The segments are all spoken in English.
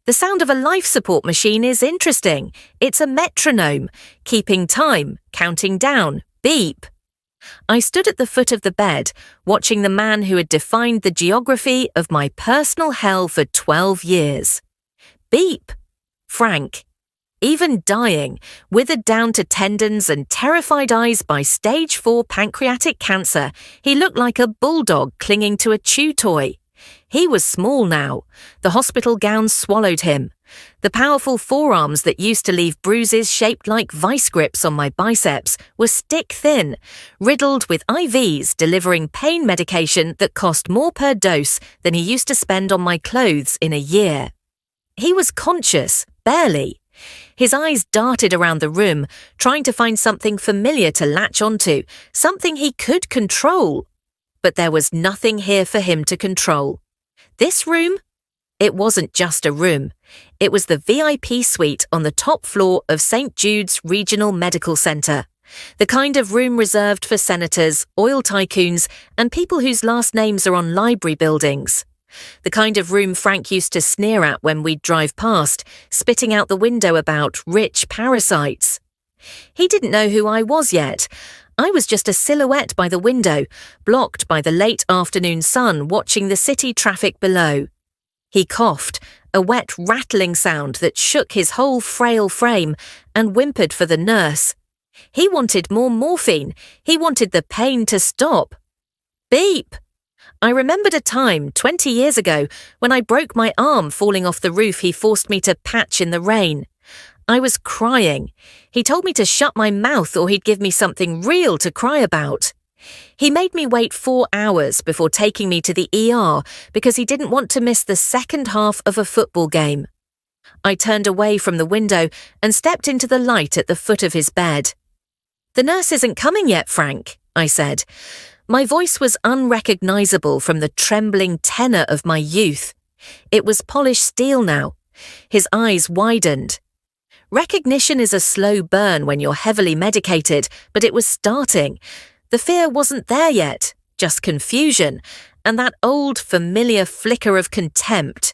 The sound of a life support machine is interesting. It's a metronome, keeping time, counting down, beep. I stood at the foot of the bed, watching the man who had defined the geography of my personal hell for 12 years. Beep. Frank. Even dying, withered down to tendons and terrified eyes by stage 4 pancreatic cancer, he looked like a bulldog clinging to a chew toy. He was small now. The hospital gown swallowed him. The powerful forearms that used to leave bruises shaped like vice grips on my biceps were stick-thin, riddled with IVs delivering pain medication that cost more per dose than he used to spend on my clothes in a year. He was conscious, barely. His eyes darted around the room, trying to find something familiar to latch onto, something he could control. But there was nothing here for him to control. This room? It wasn't just a room. It was the VIP suite on the top floor of St. Jude's Regional Medical Centre, the kind of room reserved for senators, oil tycoons, and people whose last names are on library buildings. The kind of room Frank used to sneer at when we'd drive past, spitting out the window about rich parasites. He didn't know who I was yet. I was just a silhouette by the window, blocked by the late afternoon sun watching the city traffic below. He coughed, a wet rattling sound that shook his whole frail frame, and whimpered for the nurse. He wanted more morphine. He wanted the pain to stop. Beep! I remembered a time 20 years ago when I broke my arm falling off the roof he forced me to patch in the rain. I was crying. He told me to shut my mouth or he'd give me something real to cry about. He made me wait 4 hours before taking me to the ER because he didn't want to miss the second half of a football game. I turned away from the window and stepped into the light at the foot of his bed. "The nurse isn't coming yet, Frank," I said. My voice was unrecognizable from the trembling tenor of my youth. It was polished steel now. His eyes widened. Recognition is a slow burn when you're heavily medicated, but it was starting. The fear wasn't there yet, just confusion, and that old familiar flicker of contempt.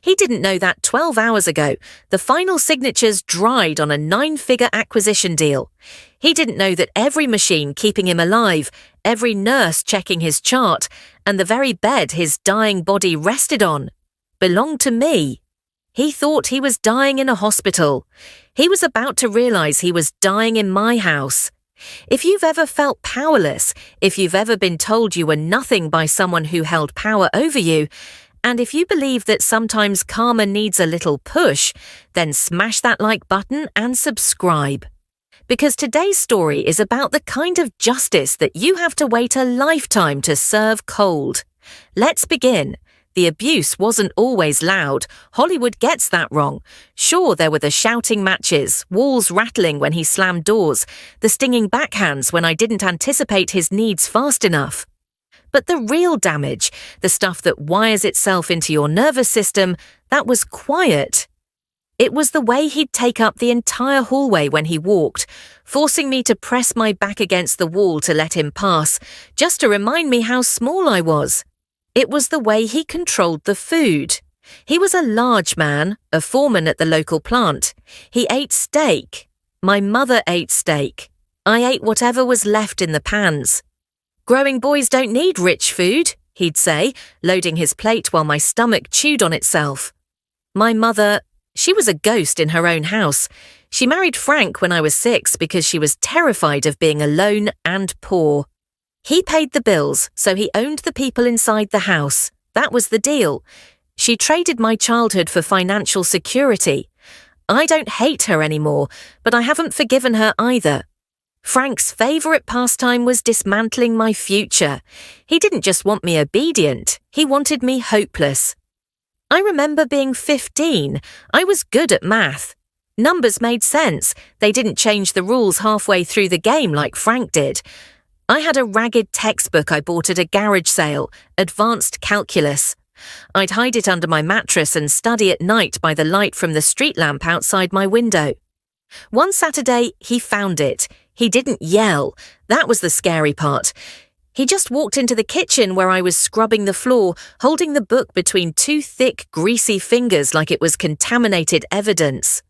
He didn't know that 12 hours ago, the final signatures dried on a 9-figure acquisition deal. He didn't know that every machine keeping him alive, every nurse checking his chart, and the very bed his dying body rested on, belonged to me. He thought he was dying in a hospital. He was about to realize he was dying in my house. If you've ever felt powerless, if you've ever been told you were nothing by someone who held power over you, and if you believe that sometimes karma needs a little push, then smash that like button and subscribe. Because today's story is about the kind of justice that you have to wait a lifetime to serve cold. Let's begin. The abuse wasn't always loud. Hollywood gets that wrong. Sure, there were the shouting matches, walls rattling when he slammed doors, the stinging backhands when I didn't anticipate his needs fast enough. But the real damage, the stuff that wires itself into your nervous system, that was quiet. It was the way he'd take up the entire hallway when he walked, forcing me to press my back against the wall to let him pass, just to remind me how small I was. It was the way he controlled the food. He was a large man, a foreman at the local plant. He ate steak. My mother ate steak. I ate whatever was left in the pans. "Growing boys don't need rich food," he'd say, loading his plate while my stomach chewed on itself. My mother, she was a ghost in her own house. She married Frank when I was 6 because she was terrified of being alone and poor. He paid the bills, so he owned the people inside the house. That was the deal. She traded my childhood for financial security. I don't hate her anymore, but I haven't forgiven her either. Frank's favourite pastime was dismantling my future. He didn't just want me obedient, he wanted me hopeless. I remember being 15. I was good at math. Numbers made sense. They didn't change the rules halfway through the game like Frank did. I had a ragged textbook I bought at a garage sale, Advanced Calculus. I'd hide it under my mattress and study at night by the light from the street lamp outside my window. One Saturday, he found it. He didn't yell. That was the scary part. He just walked into the kitchen where I was scrubbing the floor, holding the book between two thick, greasy fingers like it was contaminated evidence.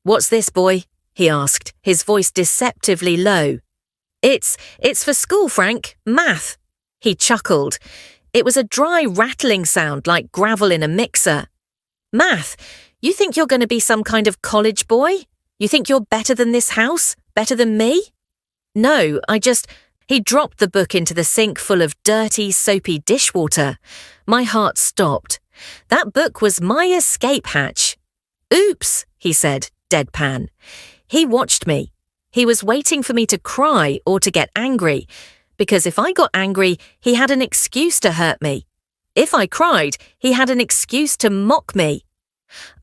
"What's this, boy?" he asked, his voice deceptively low. It's for school, Frank. Math." He chuckled. It was a dry, rattling sound like gravel in a mixer. "Math? You think you're going to be some kind of college boy? You think you're better than this house? Better than me?" "No, He dropped the book into the sink full of dirty, soapy dishwater. My heart stopped. That book was my escape hatch. "Oops," he said, deadpan. He watched me. He was waiting for me to cry or to get angry, because if I got angry, he had an excuse to hurt me. If I cried, he had an excuse to mock me.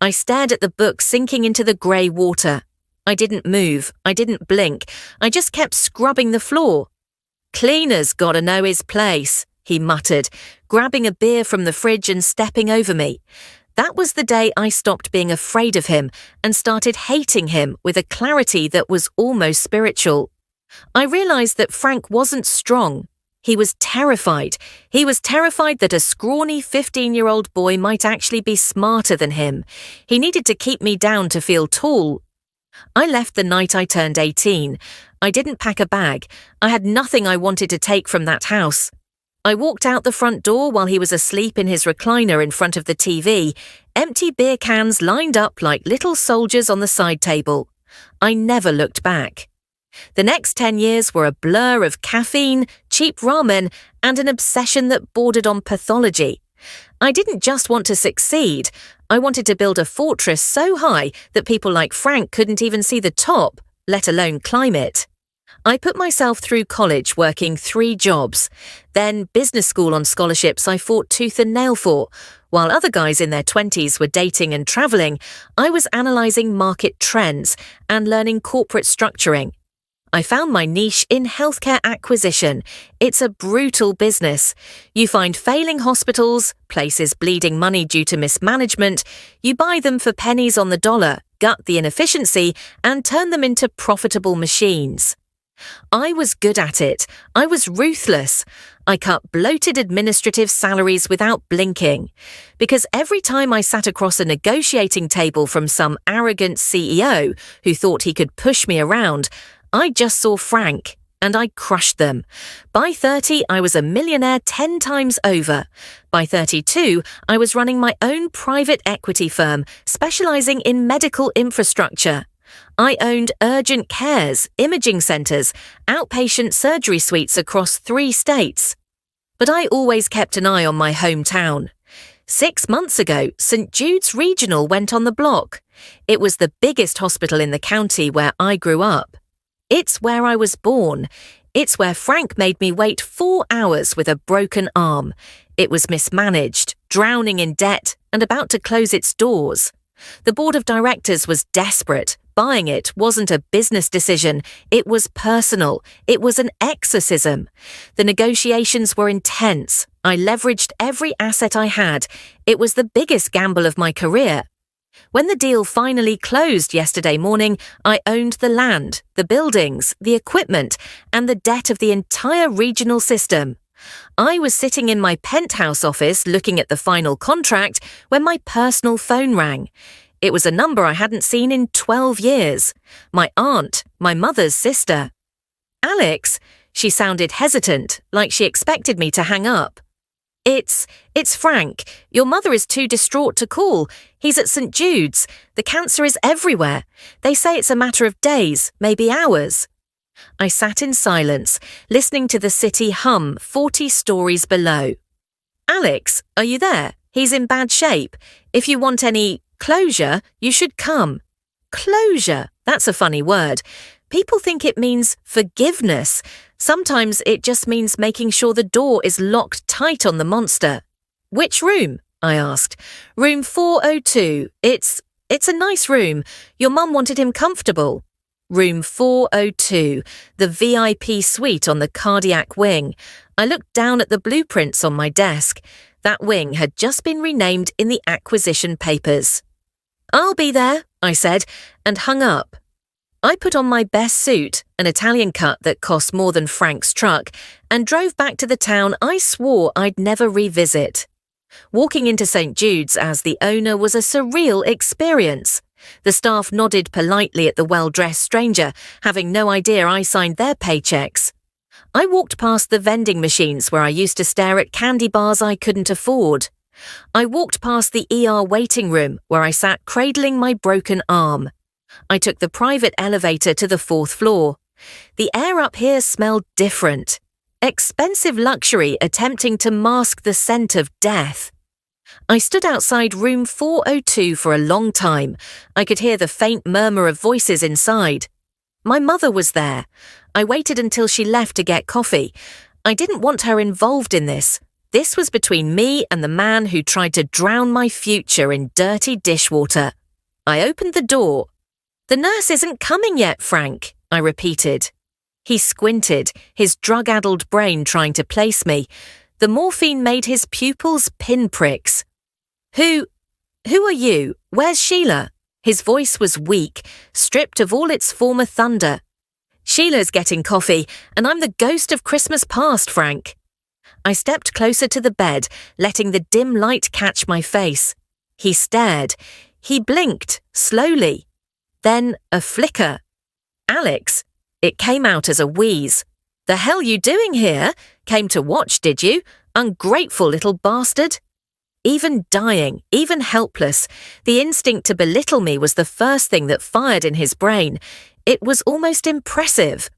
I stared at the book sinking into the grey water. I didn't move. I didn't blink. I just kept scrubbing the floor. "Cleaner's gotta know his place," he muttered, grabbing a beer from the fridge and stepping over me. That was the day I stopped being afraid of him and started hating him with a clarity that was almost spiritual. I realized that Frank wasn't strong. He was terrified. He was terrified that a scrawny 15-year-old boy might actually be smarter than him. He needed to keep me down to feel tall. I left the night I turned 18. I didn't pack a bag. I had nothing I wanted to take from that house. I walked out the front door while he was asleep in his recliner in front of the TV, empty beer cans lined up like little soldiers on the side table. I never looked back. The next 10 years were a blur of caffeine, cheap ramen, and an obsession that bordered on pathology. I didn't just want to succeed. I wanted to build a fortress so high that people like Frank couldn't even see the top, let alone climb it. I put myself through college working 3 jobs. Then business school on scholarships I fought tooth and nail for. While other guys in their 20s were dating and travelling, I was analysing market trends and learning corporate structuring. I found my niche in healthcare acquisition. It's a brutal business. You find failing hospitals, places bleeding money due to mismanagement. You buy them for pennies on the dollar, gut the inefficiency, and turn them into profitable machines. I was good at it. I was ruthless. I cut bloated administrative salaries without blinking. Because every time I sat across a negotiating table from some arrogant CEO who thought he could push me around, I just saw Frank, and I crushed them. By 30, I was a millionaire 10 times over. By 32, I was running my own private equity firm, specialising in medical infrastructure. I owned urgent cares, imaging centres, outpatient surgery suites across 3 states. But I always kept an eye on my hometown. 6 months ago, St. Jude's Regional went on the block. It was the biggest hospital in the county where I grew up. It's where I was born. It's where Frank made me wait 4 hours with a broken arm. It was mismanaged, drowning in debt, and about to close its doors. The board of directors was desperate. Buying it wasn't a business decision. It was personal. It was an exorcism. The negotiations were intense. I leveraged every asset I had. It was the biggest gamble of my career. When the deal finally closed yesterday morning, I owned the land, the buildings, the equipment, and the debt of the entire regional system. I was sitting in my penthouse office looking at the final contract when my personal phone rang. It was a number I hadn't seen in 12 years. My aunt, my mother's sister. "Alex," she sounded hesitant, like she expected me to hang up. It's Frank. Your mother is too distraught to call. He's at St. Jude's. The cancer is everywhere. They say it's a matter of days, maybe hours." I sat in silence, listening to the city hum 40 stories below. "Alex, are you there? He's in bad shape. If you want any closure, you should come." Closure, that's a funny word. People think it means forgiveness. Sometimes it just means making sure the door is locked tight on the monster. "Which room?" I asked. "Room 402. It's a nice room. Your mum wanted him comfortable." Room 402, the VIP suite on the cardiac wing. I looked down at the blueprints on my desk. That wing had just been renamed in the acquisition papers. "I'll be there," I said, and hung up. I put on my best suit, an Italian cut that cost more than Frank's truck, and drove back to the town I swore I'd never revisit. Walking into St. Jude's as the owner was a surreal experience. The staff nodded politely at the well-dressed stranger, having no idea I signed their paychecks. I walked past the vending machines where I used to stare at candy bars I couldn't afford. I walked past the ER waiting room where I sat cradling my broken arm. I took the private elevator to the 4th floor. The air up here smelled different. Expensive luxury attempting to mask the scent of death. I stood outside room 402 for a long time. I could hear the faint murmur of voices inside. My mother was there. I waited until she left to get coffee. I didn't want her involved in this. This was between me and the man who tried to drown my future in dirty dishwater. I opened the door. "The nurse isn't coming yet, Frank," I repeated. He squinted, his drug-addled brain trying to place me. The morphine made his pupils pinpricks. Who are you? Where's Sheila?" His voice was weak, stripped of all its former thunder. "Sheila's getting coffee, and I'm the ghost of Christmas past, Frank." I stepped closer to the bed, letting the dim light catch my face. He stared. He blinked, slowly. Then a flicker. "Alex." It came out as a wheeze. "The hell you doing here? Came to watch, did you? Ungrateful little bastard." Even dying, even helpless, the instinct to belittle me was the first thing that fired in his brain. It was almost impressive.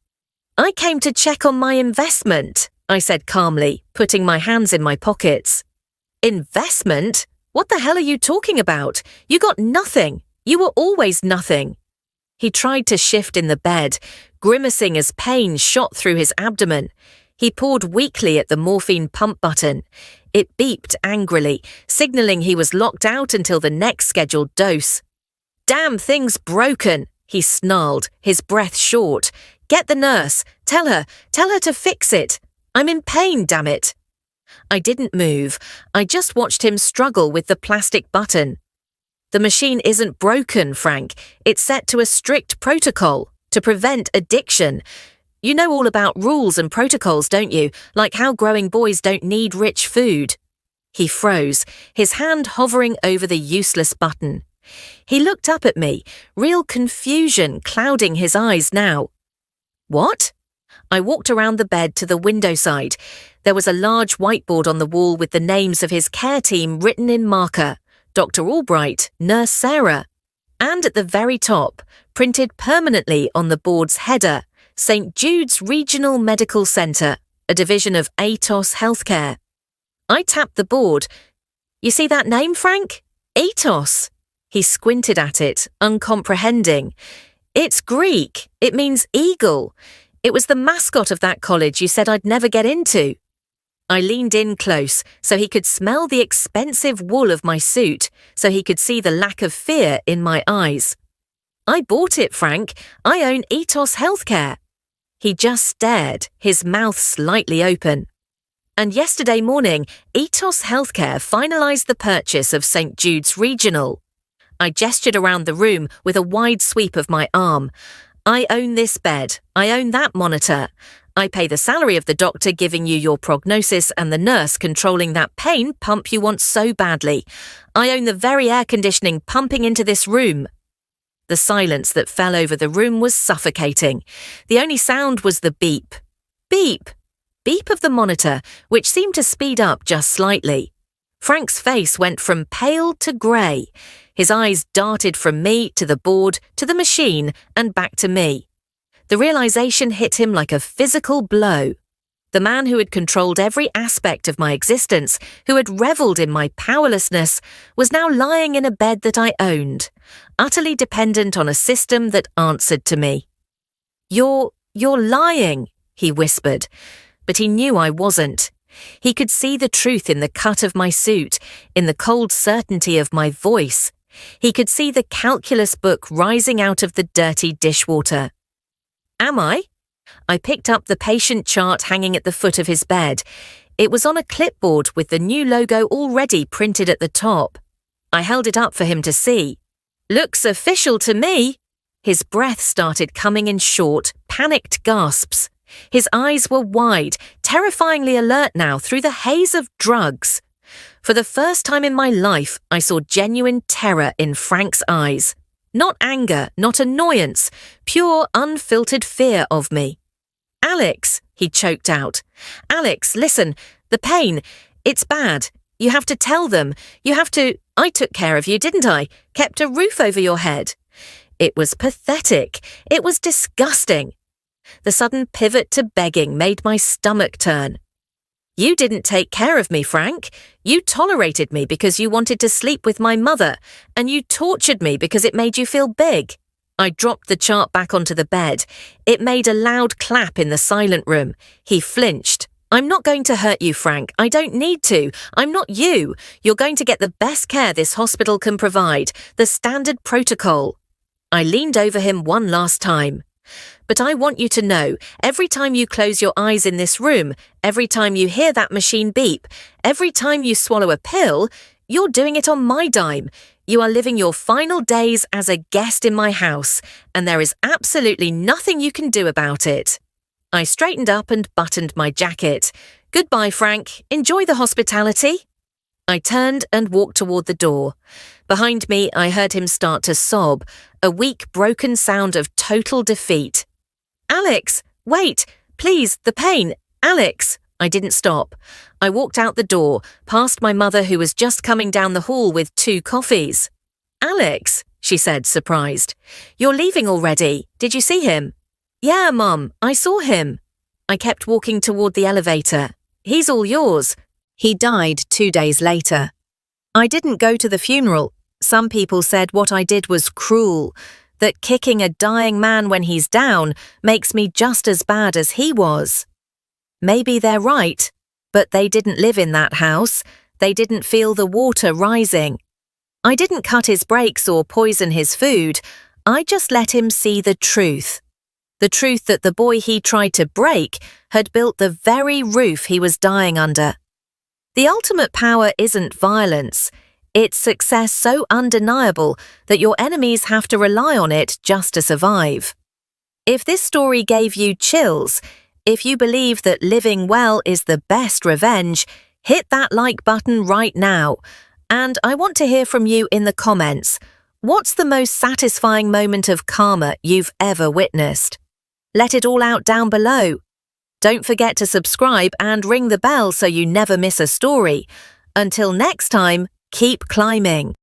"I came to check on my investment," I said calmly, putting my hands in my pockets. "Investment? What the hell are you talking about? You got nothing. You were always nothing." He tried to shift in the bed, grimacing as pain shot through his abdomen. He pawed weakly at the morphine pump button. It beeped angrily, signaling he was locked out until the next scheduled dose. "Damn thing's broken," he snarled, his breath short. "Get the nurse. Tell her to fix it. I'm in pain, damn it." I didn't move. I just watched him struggle with the plastic button. "The machine isn't broken, Frank. It's set to a strict protocol to prevent addiction. You know all about rules and protocols, don't you? Like how growing boys don't need rich food." He froze, his hand hovering over the useless button. He looked up at me, real confusion clouding his eyes now. "What?" I walked around the bed to the window side. There was a large whiteboard on the wall with the names of his care team written in marker. Dr. Albright, Nurse Sarah. And at the very top, printed permanently on the board's header, St. Jude's Regional Medical Centre, a division of Atos Healthcare. I tapped the board. "You see that name, Frank? Atos." He squinted at it, uncomprehending. "It's Greek. It means eagle. It was the mascot of that college you said I'd never get into." I leaned in close so he could smell the expensive wool of my suit, so he could see the lack of fear in my eyes. "I bought it, Frank. I own Atos Healthcare." He just stared, his mouth slightly open. "And yesterday morning, Atos Healthcare finalised the purchase of St. Jude's Regional." I gestured around the room with a wide sweep of my arm. "I own this bed. I own that monitor. I pay the salary of the doctor giving you your prognosis and the nurse controlling that pain pump you want so badly. I own the very air conditioning pumping into this room." The silence that fell over the room was suffocating. The only sound was the beep. Beep! Beep of the monitor, which seemed to speed up just slightly. Frank's face went from pale to grey. His eyes darted from me to the board, to the machine, and back to me. The realization hit him like a physical blow. The man who had controlled every aspect of my existence, who had revelled in my powerlessness, was now lying in a bed that I owned, utterly dependent on a system that answered to me. You're lying," he whispered, but he knew I wasn't. He could see the truth in the cut of my suit, in the cold certainty of my voice. He could see the calculus book rising out of the dirty dishwater. "Am I?" I picked up the patient chart hanging at the foot of his bed. It was on a clipboard with the new logo already printed at the top. I held it up for him to see. "Looks official to me." His breath started coming in short, panicked gasps. His eyes were wide, terrifyingly alert now through the haze of drugs. For the first time in my life, I saw genuine terror in Frank's eyes. Not anger, not annoyance, pure, unfiltered fear of me. "Alex," he choked out. "Alex, listen, the pain, it's bad. You have to tell them. You have to— I took care of you, didn't I? Kept a roof over your head." It was pathetic. It was disgusting. The sudden pivot to begging made my stomach turn. "You didn't take care of me, Frank. You tolerated me because you wanted to sleep with my mother, and you tortured me because it made you feel big." I dropped the chart back onto the bed. It made a loud clap in the silent room. He flinched. "I'm not going to hurt you, Frank. I don't need to. I'm not you. You're going to get the best care this hospital can provide, the standard protocol." I leaned over him one last time. "But I want you to know, every time you close your eyes in this room, every time you hear that machine beep, every time you swallow a pill, you're doing it on my dime. You are living your final days as a guest in my house, and there is absolutely nothing you can do about it." I straightened up and buttoned my jacket. "Goodbye, Frank. Enjoy the hospitality." I turned and walked toward the door. Behind me, I heard him start to sob, a weak, broken sound of total defeat. "Alex, wait, please, the pain, Alex." I didn't stop. I walked out the door, past my mother who was just coming down the hall with 2 coffees. "Alex," she said, surprised. "You're leaving already. Did you see him?" "Yeah, Mum, I saw him." I kept walking toward the elevator. "He's all yours." He died 2 days later. I didn't go to the funeral. Some people said what I did was cruel, that kicking a dying man when he's down makes me just as bad as he was. Maybe they're right, but they didn't live in that house. They didn't feel the water rising. I didn't cut his brakes or poison his food. I just let him see the truth. The truth that the boy he tried to break had built the very roof he was dying under. The ultimate power isn't violence. It's success so undeniable that your enemies have to rely on it just to survive. If this story gave you chills, if you believe that living well is the best revenge, hit that like button right now. And I want to hear from you in the comments. What's the most satisfying moment of karma you've ever witnessed? Let it all out down below. Don't forget to subscribe and ring the bell so you never miss a story. Until next time, keep climbing.